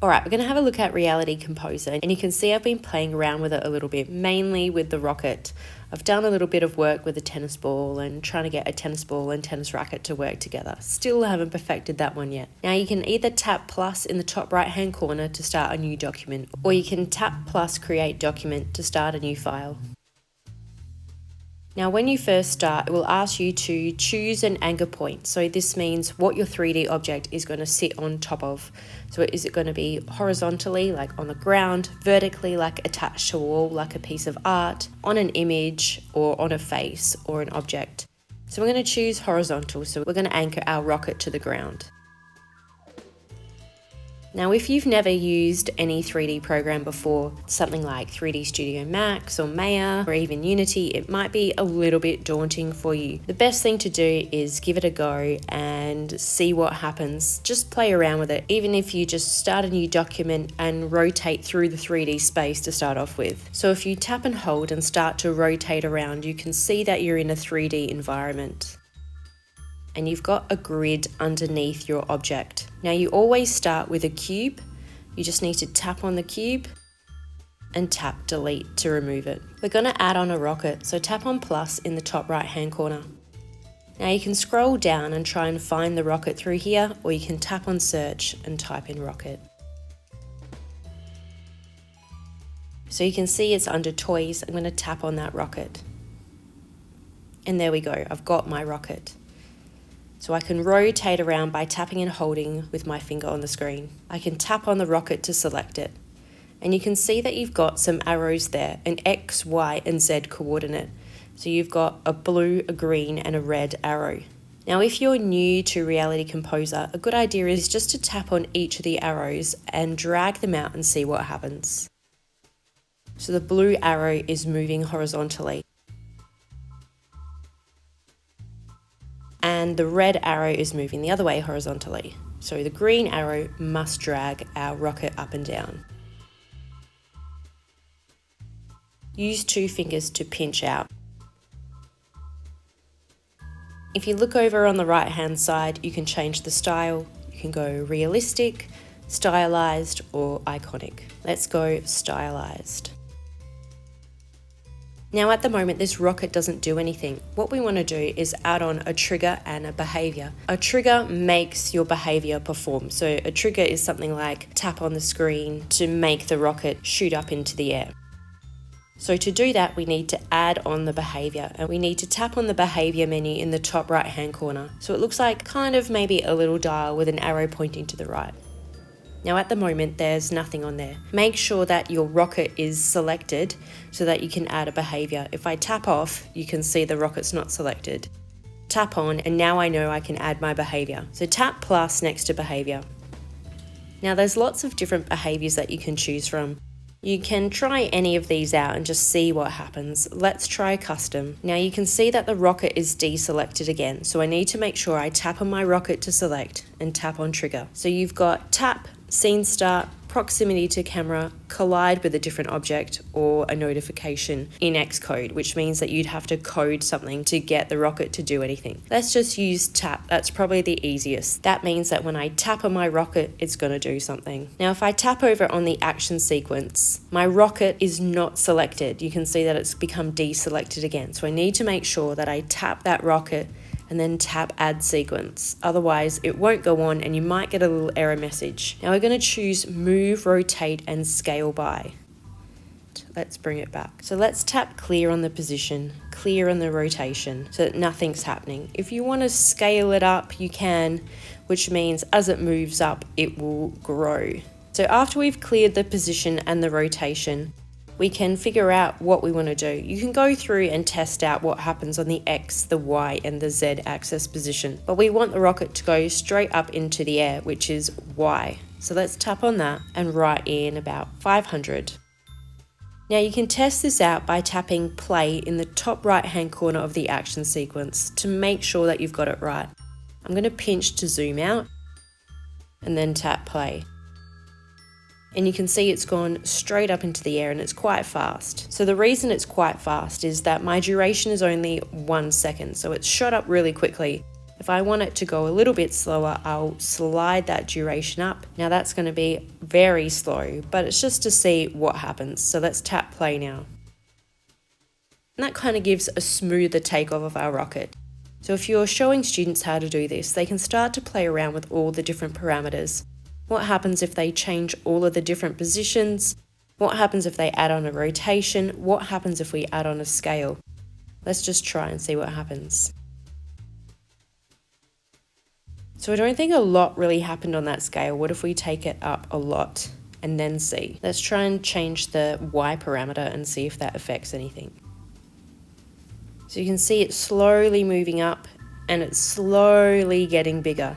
Alright, we're going to have a look at Reality Composer, and you can see I've been playing around with it a little bit, mainly with the rocket. I've done a little bit of work with a tennis ball and trying to get a tennis ball and tennis racket to work together. Still haven't perfected that one yet. Now you can either tap plus in the top right hand corner to start a new document, or you can tap plus create document to start a new file. Now when you first start, it will ask you to choose an anchor point. So this means what your 3D object is going to sit on top of. So is it going to be horizontally, like on the ground, vertically, like attached to a wall, like a piece of art, on an image, or on a face or an object? So we're going to choose horizontal, so we're going to anchor our rocket to the ground. Now, if you've never used any 3D program before, something like 3D Studio Max or Maya or even Unity, it might be a little bit daunting for you. The best thing to do is give it a go and see what happens. Just play around with it, even if you just start a new document and rotate through the 3D space to start off with. So if you tap and hold and start to rotate around, you can see that you're in a 3D environment. And you've got a grid underneath your object. Now you always start with a cube. You just need to tap on the cube and tap delete to remove it. We're going to add on a rocket, so tap on plus in the top right hand corner. Now you can scroll down and try and find the rocket through here, or you can tap on search and type in rocket. So you can see it's under toys. I'm going to tap on that rocket. And there we go, I've got my rocket. So I can rotate around by tapping and holding with my finger on the screen. I can tap on the rocket to select it. And you can see that you've got some arrows there, an X, Y, and Z coordinate. So you've got a blue, a green, and a red arrow. Now, if you're new to Reality Composer, a good idea is just to tap on each of the arrows and drag them out and see what happens. So the blue arrow is moving horizontally. And the red arrow is moving the other way horizontally. So the green arrow must drag our rocket up and down. Use 2 fingers to pinch out. If you look over on the right hand side, you can change the style. You can go realistic, stylized, or iconic. Let's go stylized. Now at the moment this rocket doesn't do anything. What we want to do is add on a trigger and a behavior. A trigger makes your behavior perform. So a trigger is something like tap on the screen to make the rocket shoot up into the air. So to do that we need to add on the behavior, and we need to tap on the behavior menu in the top right hand corner. So it looks like kind of maybe a little dial with an arrow pointing to the right. Now at the moment there's nothing on there. Make sure that your rocket is selected so that you can add a behavior. If I tap off, you can see the rocket's not selected. Tap on, and now I know I can add my behavior. So tap plus next to behavior. Now there's lots of different behaviors that you can choose from. You can try any of these out and just see what happens. Let's try custom. Now you can see that the rocket is deselected again. So I need to make sure I tap on my rocket to select and tap on trigger. So you've got tap, scene start, proximity to camera, collide with a different object, or a notification in Xcode, which means that you'd have to code something to get the rocket to do anything. Let's just use tap. That's probably the easiest. That means that when I tap on my rocket, it's going to do something. Now, if I tap over on the action sequence, my rocket is not selected. You can see that it's become deselected again. So I need to make sure that I tap that rocket and then tap add sequence. Otherwise it won't go on and you might get a little error message. Now we're going to choose move, rotate, and scale by. Let's bring it back. So let's tap clear on the position, clear on the rotation, so that nothing's happening. If you want to scale it up, you can, which means as it moves up, it will grow. So after we've cleared the position and the rotation, we can figure out what we want to do. You can go through and test out what happens on the X, the Y, and the Z axis position. But we want the rocket to go straight up into the air, which is Y. So let's tap on that and write in about 500. Now you can test this out by tapping play in the top right hand corner of the action sequence to make sure that you've got it right. I'm going to pinch to zoom out and then tap play. And you can see it's gone straight up into the air and it's quite fast. So the reason it's quite fast is that my duration is only 1 second. So it's shot up really quickly If I want it to go a little bit slower, I'll slide that duration up. Now that's going to be very slow, but it's just to see what happens. So let's tap play now. And that kind of gives a smoother takeoff of our rocket. So if you're showing students how to do this, they can start to play around with all the different parameters. What happens if they change all of the different positions? What happens if they add on a rotation? What happens if we add on a scale? Let's just try and see what happens. So I don't think a lot really happened on that scale. What if we take it up a lot and then see? Let's try and change the Y parameter and see if that affects anything. So you can see it's slowly moving up and it's slowly getting bigger.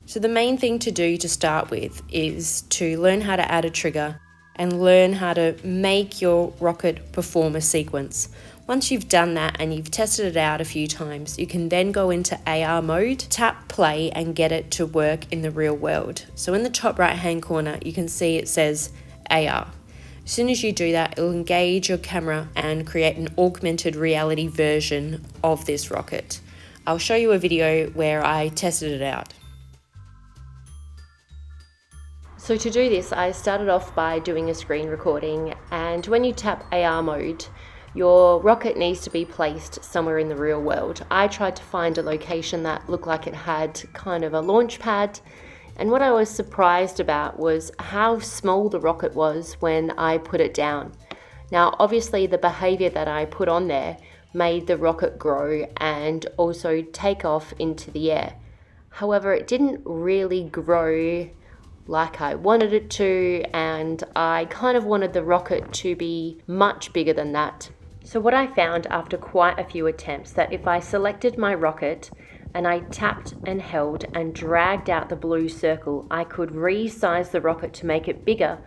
So the main thing to do to start with is to learn how to add a trigger and learn how to make your rocket perform a sequence. Once you've done that and you've tested it out a few times, you can then go into AR mode, tap play and get it to work in the real world. So in the top right hand corner, you can see it says AR. As soon as you do that, it'll engage your camera and create an augmented reality version of this rocket. I'll show you a video where I tested it out. So to do this, I started off by doing a screen recording, and when you tap AR mode, your rocket needs to be placed somewhere in the real world. I tried to find a location that looked like it had kind of a launch pad, and what I was surprised about was how small the rocket was when I put it down. Now, obviously the behavior that I put on there made the rocket grow and also take off into the air. However, it didn't really grow like I wanted it to, and I kind of wanted the rocket to be much bigger than that. So what I found after quite a few attempts, that if I selected my rocket and I tapped and held and dragged out the blue circle, I could resize the rocket to make it bigger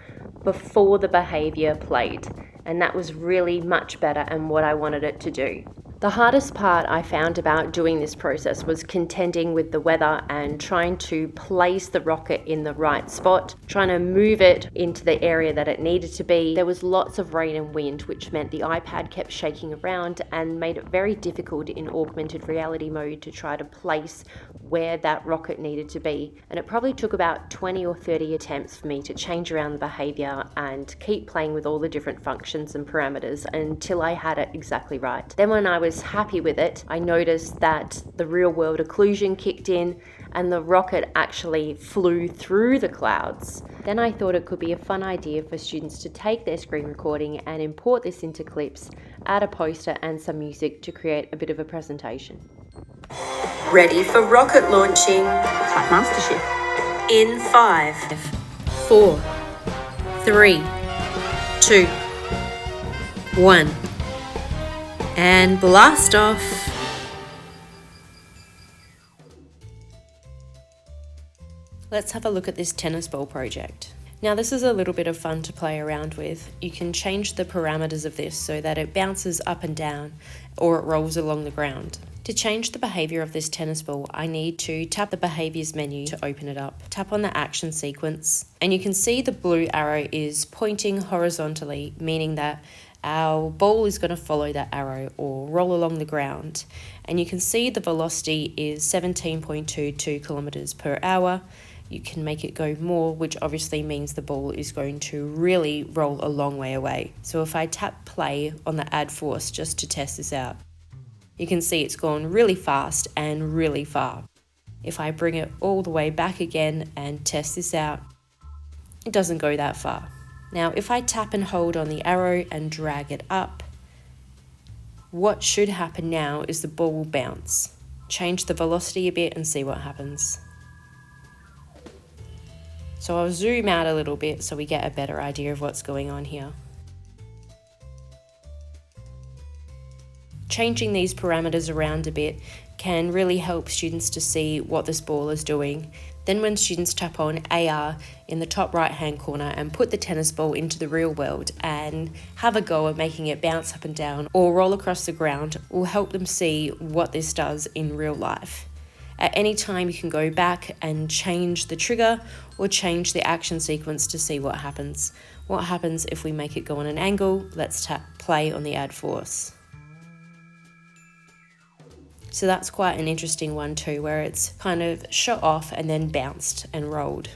before the behavior played. And that was really much better and what I wanted it to do. The hardest part I found about doing this process was contending with the weather and trying to place the rocket in the right spot, trying to move it into the area that it needed to be. There was lots of rain and wind, which meant the iPad kept shaking around and made it very difficult in augmented reality mode to try to place where that rocket needed to be. And it probably took about 20 or 30 attempts for me to change around the behavior and keep playing with all the different functions and parameters until I had it exactly right. Then when I was happy with it, I noticed that the real world occlusion kicked in and the rocket actually flew through the clouds. Then I thought it could be a fun idea for students to take their screen recording and import this into clips, add a poster and some music to create a bit of a presentation. Ready for rocket launching. It's like MasterChef. In 5, 4, 3, 2, 1. And blast off. Let's have a look at this tennis ball project. Now this is a little bit of fun to play around with. You can change the parameters of this so that it bounces up and down or it rolls along the ground. To change the behavior of this tennis ball, I need to tap the behaviors menu to open it up. Tap on the action sequence and you can see the blue arrow is pointing horizontally, meaning that our ball is going to follow that arrow or roll along the ground. And you can see the velocity is 17.22 kilometers per hour. You can make it go more, which obviously means the ball is going to really roll a long way away. So if I tap play on the add force just to test this out, you can see it's gone really fast and really far. If I bring it all the way back again and test this out, it doesn't go that far. Now, if I tap and hold on the arrow and drag it up, what should happen now is the ball will bounce. Change the velocity a bit and see what happens. So I'll zoom out a little bit so we get a better idea of what's going on here. Changing these parameters around a bit can really help students to see what this ball is doing. Then when students tap on AR in the top right hand corner and put the tennis ball into the real world and have a go at making it bounce up and down or roll across the ground, will help them see what this does in real life. At any time you can go back and change the trigger or change the action sequence to see what happens. What happens if we make it go on an angle? Let's tap play on the add force. So that's quite an interesting one too, where it's kind of shot off and then bounced and rolled.